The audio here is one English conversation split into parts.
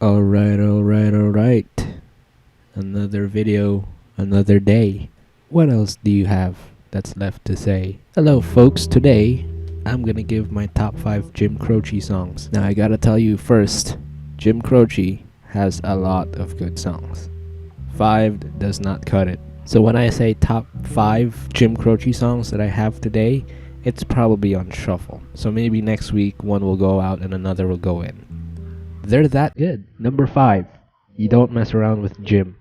Alright. Another video, another day. What else do you have that's left to say? Hello, folks. Today, I'm gonna give my top 5 Jim Croce songs. Now, I gotta tell you first, Jim Croce has a lot of good songs. 5 does not cut it. So when I say top 5 Jim Croce songs that I have today, it's probably on shuffle. So maybe next week one will go out and another will go in. They're that good. Number 5, You Don't Mess Around with Jim.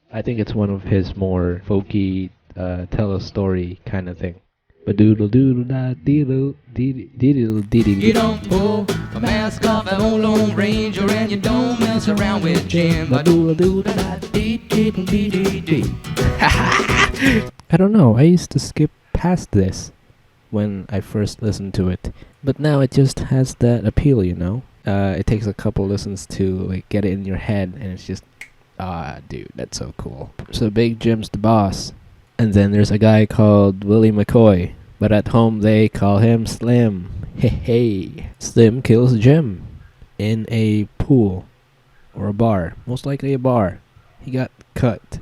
I think it's one of his more folky, tell a story kind of thing. Ba-doodle doodle da deedle deedle deedle. You don't pull a mask off an old Lone Ranger, and you don't mess around with Jim. Ba-doodle doodle da dee dee dee dee dee. I don't know. I used to skip past this when I first listened to it, but now it just has that appeal, you know. It takes a couple listens to like get it in your head, and it's just dude, that's so cool. So Big Jim's the boss. And then there's a guy called Willie McCoy, but at home they call him Slim. Hey. Slim kills Jim in a pool or a bar. Most likely a bar. He got cut.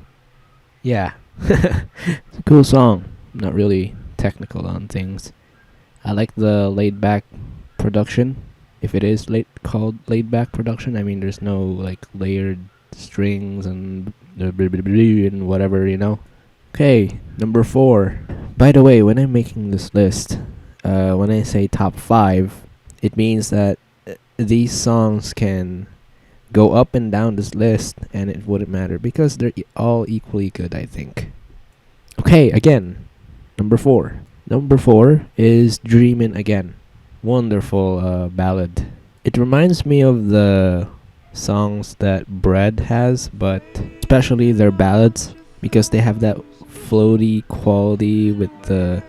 Yeah. It's a cool song. Not really technical on things. I like the laid back production. If it is called laid back production, I mean there's no like layered strings and whatever, you know. Okay, number 4. By the way, when I'm making this list, when I say top 5, it means that these songs can go up and down this list and it wouldn't matter because they're all equally good, I think. Okay, again, number 4. Number 4 is Dreamin' Again. Wonderful ballad. It reminds me of the songs that Bread has, but especially their ballads because they have that floaty quality with the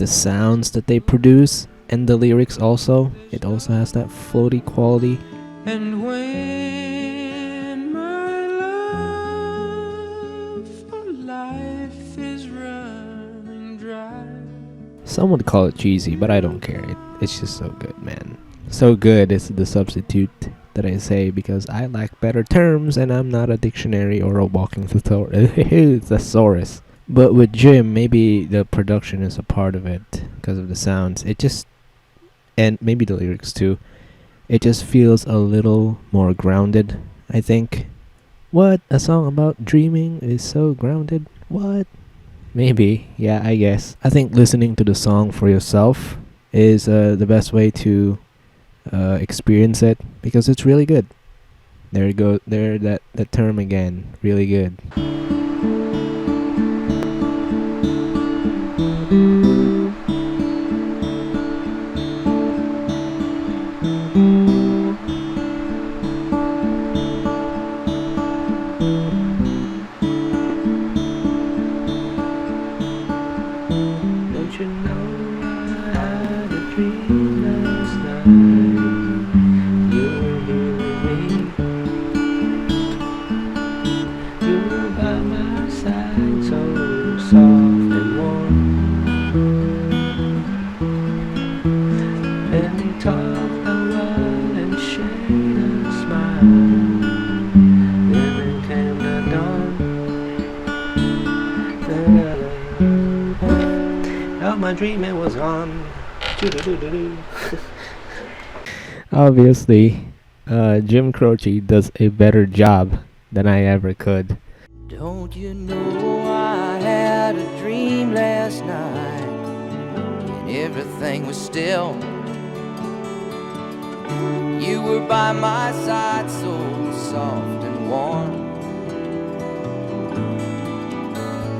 sounds that they produce, and the lyrics also. It also has that floaty quality. And when my love for life is running dry. Some would call it cheesy, but I don't care. It's just so good, man. So good is the substitute that I say because I lack better terms and I'm not a dictionary or a walking thesaurus. But with Jim, maybe the production is a part of it because of the sounds. And maybe the lyrics too. It just feels a little more grounded, I think. What? A song about dreaming is so grounded? What? Maybe. Yeah, I guess. I think listening to the song for yourself is the best way to experience it because it's really good. There you go. There, that term again. Really good. Don't you know I had a dream last night? You were here with me. You were by my side, so soft and warm. And we talked a while and shared a smile. Then it came the dawn. Now my dreaming was on. Obviously, Jim Croce does a better job than I ever could. Don't you know I had a dream last night and everything was still. You were by my side, so soft and warm.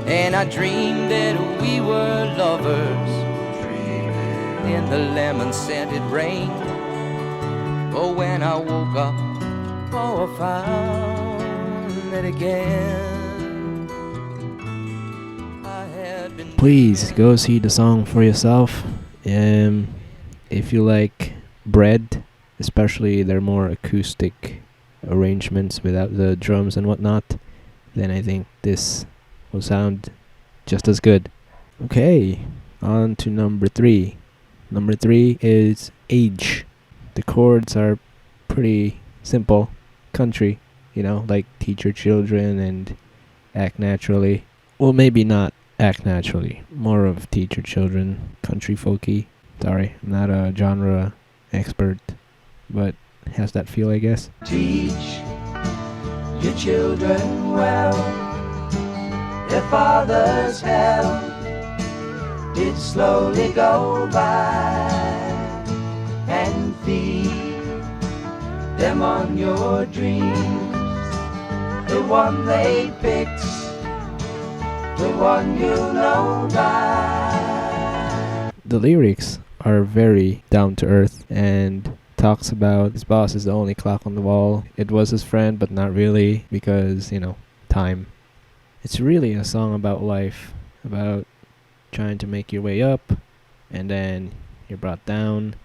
And I dreamed that we were lovers in the lemon-scented rain. Oh, when I woke up, oh, I found that again I had been. Please go see the song for yourself. If you like Bread, especially their more acoustic arrangements without the drums and whatnot, then I think this will sound just as good. Okay, on to number 3. Number 3 is Age. The chords are pretty simple, country, like Teach Your Children and Act Naturally. Well, maybe not Act Naturally, more of Teach Your Children, country folky. Sorry, I'm not a genre expert, but has that feel, I guess. Teach your children well. Their father's help did slowly go by, and feed them on your dreams. The one they picked, the one you know by. The lyrics are very down to earth and talks about his boss is the only clock on the wall. It was his friend, but not really, because, time. It's really a song about life, about trying to make your way up, and then you're brought down,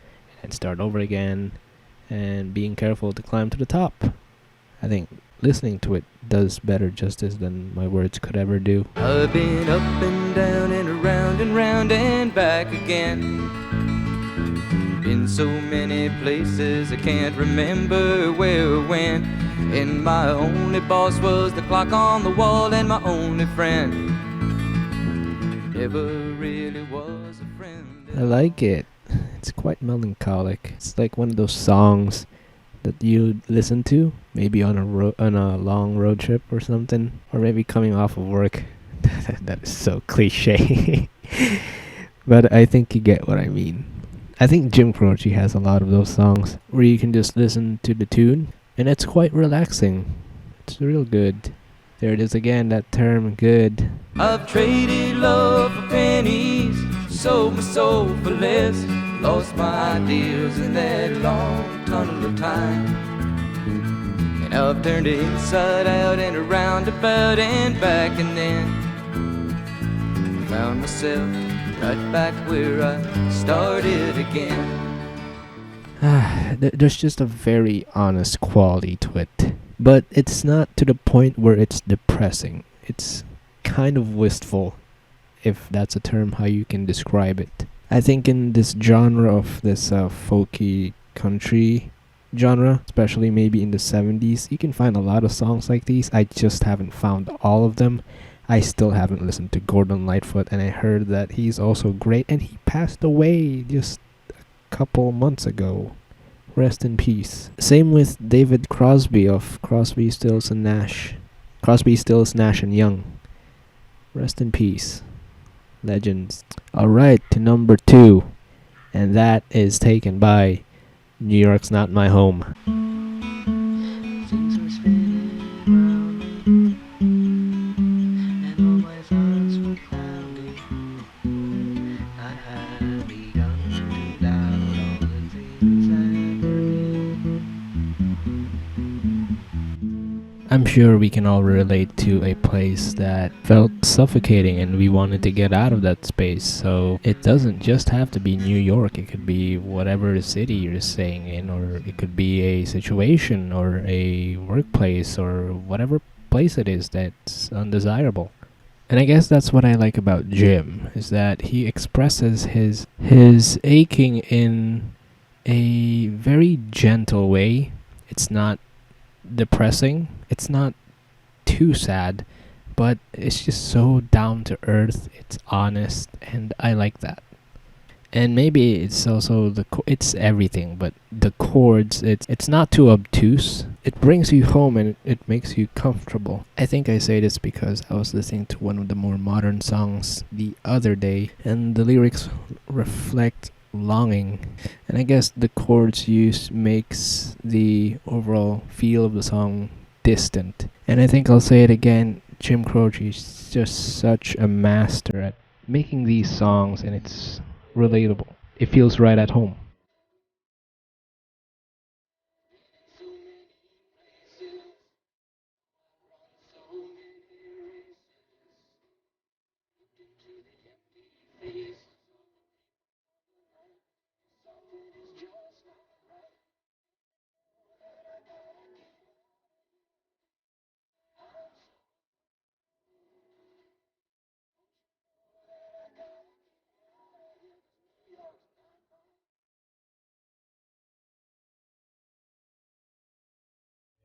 and start over again, and being careful to climb to the top. I think listening to it does better justice than my words could ever do. I've been up and down and around and round and back again. Been so many places I can't remember where or when. And my only boss was the clock on the wall, and my only friend never really was a friend. I like it. It's quite melancholic. It's like one of those songs that you listen to maybe on a long road trip or something, or maybe coming off of work. That is so cliche. But I think you get what I mean. I think Jim Croce has a lot of those songs where you can just listen to the tune, and it's quite relaxing. It's real good. There it is again, that term, good. I've traded love for pennies, sold my soul for less, lost my ideals in that long tunnel of time. And I've turned it inside out and around, about and back, and then found myself right back where I started again. There's just a very honest quality to it. But it's not to the point where it's depressing. It's kind of wistful, if that's a term how you can describe it. I think in this genre of this folky country genre, especially maybe in the 70s, you can find a lot of songs like these. I just haven't found all of them. I still haven't listened to Gordon Lightfoot, and I heard that he's also great, and he passed away just a couple months ago. Rest in peace. Same with David Crosby of Crosby, Stills and Nash. Crosby, Stills, Nash and Young. Rest in peace. Legends. Alright, to number 2. And that is taken by New York's Not My Home. Things were spinning round me, and all my thoughts were cloudy. I had begun to doubt all the things I ever knew. I'm sure we can all relate to a place that felt suffocating and we wanted to get out of that space. So it doesn't just have to be New York. It could be whatever city you're staying in, or it could be a situation or a workplace or whatever place it is that's undesirable. And I guess that's what I like about Jim, is that he expresses his aching in a very gentle way. It's not depressing. It's not too sad, but it's just so down to earth. It's honest, and I like that. And maybe it's also it's everything, but the chords, it's not too obtuse. It brings you home and it makes you comfortable. I think I say this because I was listening to one of the more modern songs the other day, and the lyrics reflect longing, and I guess the chords used makes the overall feel of the song distant. And I think I'll say it again, Jim Croce is just such a master at making these songs, and it's relatable. It feels right at home.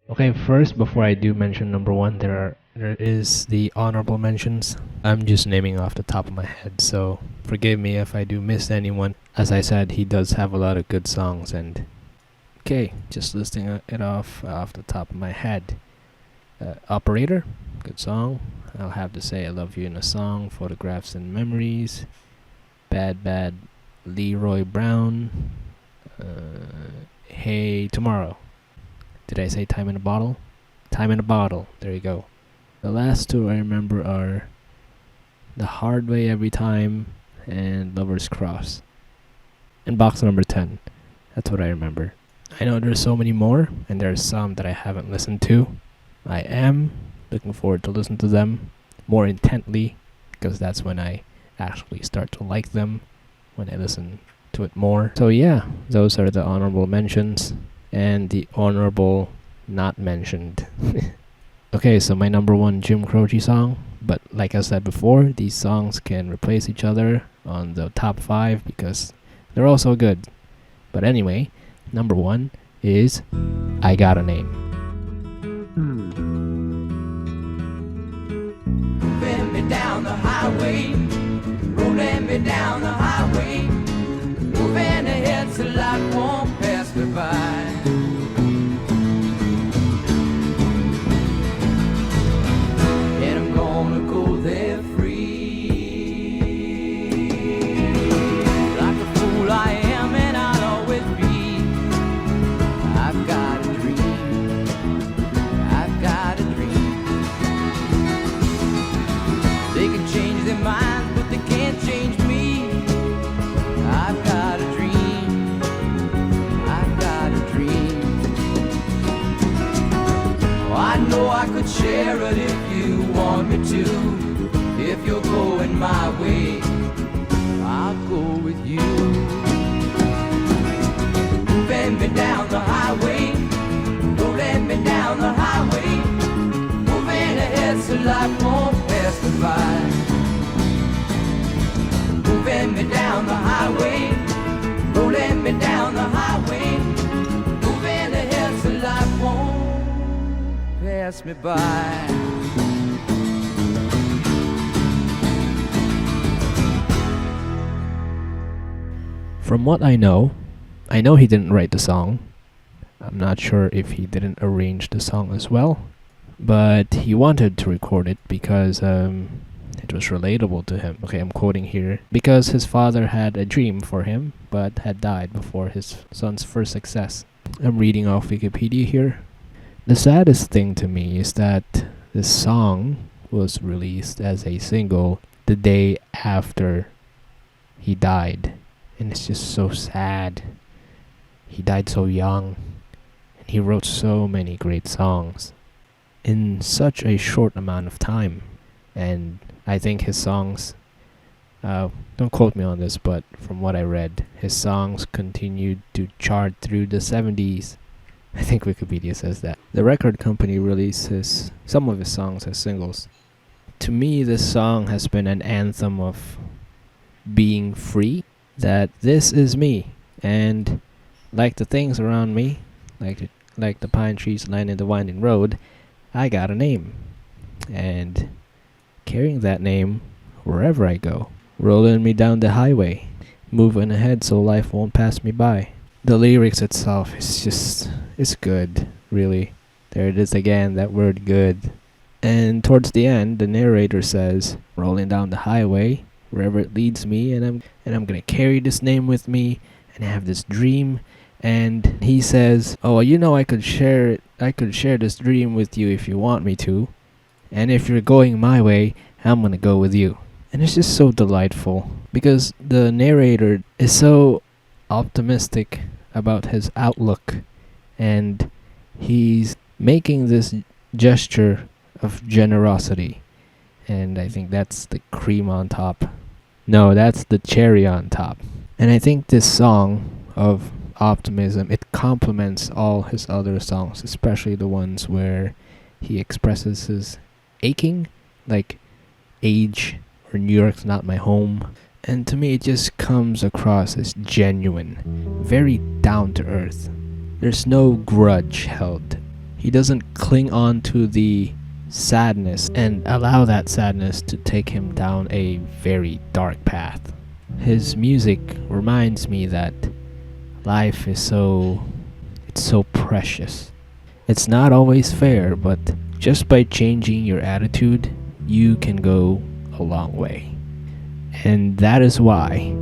Okay, first, before I do mention number one, there is the honorable mentions. I'm just naming off the top of my head, so forgive me if I do miss anyone. As I said, he does have a lot of good songs, and okay, just listing it off the top of my head. Operator, good song. I'll have to say I Love You in a Song, Photographs and Memories, Bad Bad Leroy Brown, Hey Tomorrow. Did I say Time in a Bottle? Time in a Bottle, there you go. The last two I remember are The Hard Way Every Time and Lover's Cross. And box number 10, that's what I remember. I know there's so many more, and there's some that I haven't listened to. I am looking forward to listen to them more intently, because that's when I actually start to like them, when I listen to it more. So yeah, those are the honorable mentions and the honorable not mentioned. Okay, so my number one Jim Croce song, but like I said before, these songs can replace each other on the top 5 because they're all so good. But anyway, number one is I Got a Name. Moving me down the highway, rolling me down the highway, moving ahead so life won't pass me by. And I'm gonna go there free, like a fool I am and I'll always be. I've got a dream, I've got a dream. They can change their minds, but they can't change me. I've got a dream, I've got a dream. Oh, I know I could share it if you want me to. If you're going my way, I'll go with you. Moving me down the highway, rolling me down the highway, moving ahead so life won't pass me by. Moving me down the highway, rolling me down the highway, moving ahead so life won't pass me by. From what I know he didn't write the song. I'm not sure if he didn't arrange the song as well, but he wanted to record it because it was relatable to him. Okay, I'm quoting here. Because his father had a dream for him, but had died before his son's first success. I'm reading off Wikipedia here. The saddest thing to me is that this song was released as a single the day after he died. And it's just so sad. He died so young, and he wrote so many great songs in such a short amount of time. And I think his songs, don't quote me on this, but from what I read, his songs continued to chart through the 70s. I think Wikipedia says that. The record company releases some of his songs as singles. To me, this song has been an anthem of being free, that this is me, and like the things around me, like the pine trees lining the winding road, I got a name. And carrying that name wherever I go, rolling me down the highway, moving ahead so life won't pass me by. The lyrics itself is just, it's good, really. There it is again, that word good. And towards the end, the narrator says, rolling down the highway, wherever it leads me, and I'm gonna carry this name with me, and I have this dream. And he says, oh, you know, I could share this dream with you if you want me to, and if you're going my way, I'm gonna go with you. And it's just so delightful because the narrator is so optimistic about his outlook, and he's making this gesture of generosity. And I think that's the cream on top. No, that's the cherry on top. And I think this song of optimism, it complements all his other songs, especially the ones where he expresses his aching, like Age or New York's Not My Home. And to me, it just comes across as genuine, very down to earth. There's no grudge held He doesn't cling on to the sadness and allow that sadness to take him down a very dark path. His music reminds me that life is so precious. It's not always fair, but just by changing your attitude, you can go a long way. And that is why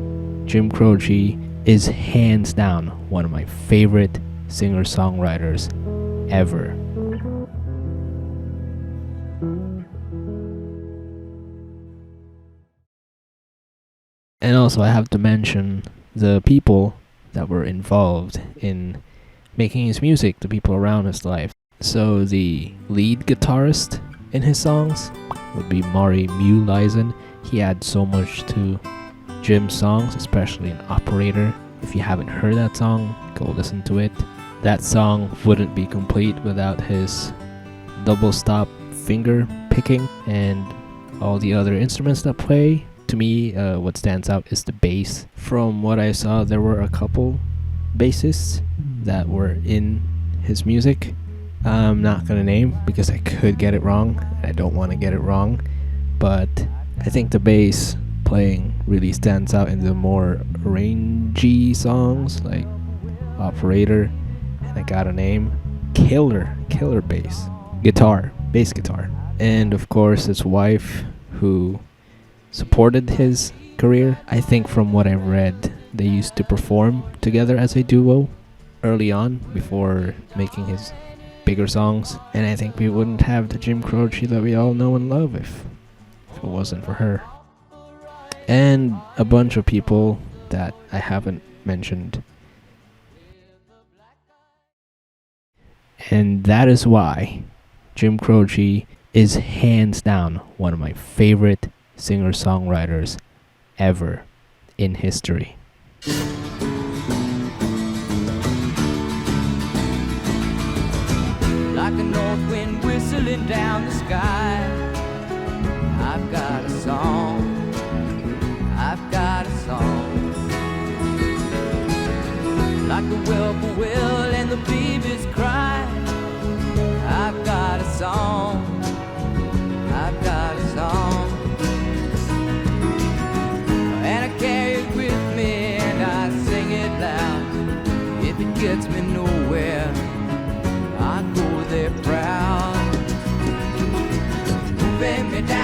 Croce is hands down one of my favorite singer-songwriters ever. And also I have to mention the people that were involved in making his music, the people around his life. So the lead guitarist in his songs would be Mari Muleisen. He adds so much to Jim's songs, especially in Operator. If you haven't heard that song, go listen to it. That song wouldn't be complete without his double stop finger picking and all the other instruments that play. To me, what stands out is the bass. From what I saw, there were a couple bassists that were in his music. I'm not gonna name because I could get it wrong. I don't want to get it wrong, but I think the bass playing really stands out in the more rangy songs like Operator and I Got a Name. Killer bass guitar. And of course his wife, who supported his career. I think from what I've read, they used to perform together as a duo early on before making his bigger songs. And I think we wouldn't have the Croce that we all know and love if it wasn't for her. And a bunch of people that I haven't mentioned. And that is why Croce is hands down one of my favorite singer-songwriters ever in history. Like a north wind whistling down the sky, I've got a song. Like the whippoorwill and the baby's cry, I've got a song. And I carry it with me and I sing it loud. If it gets me nowhere, I go there proud. Moving me down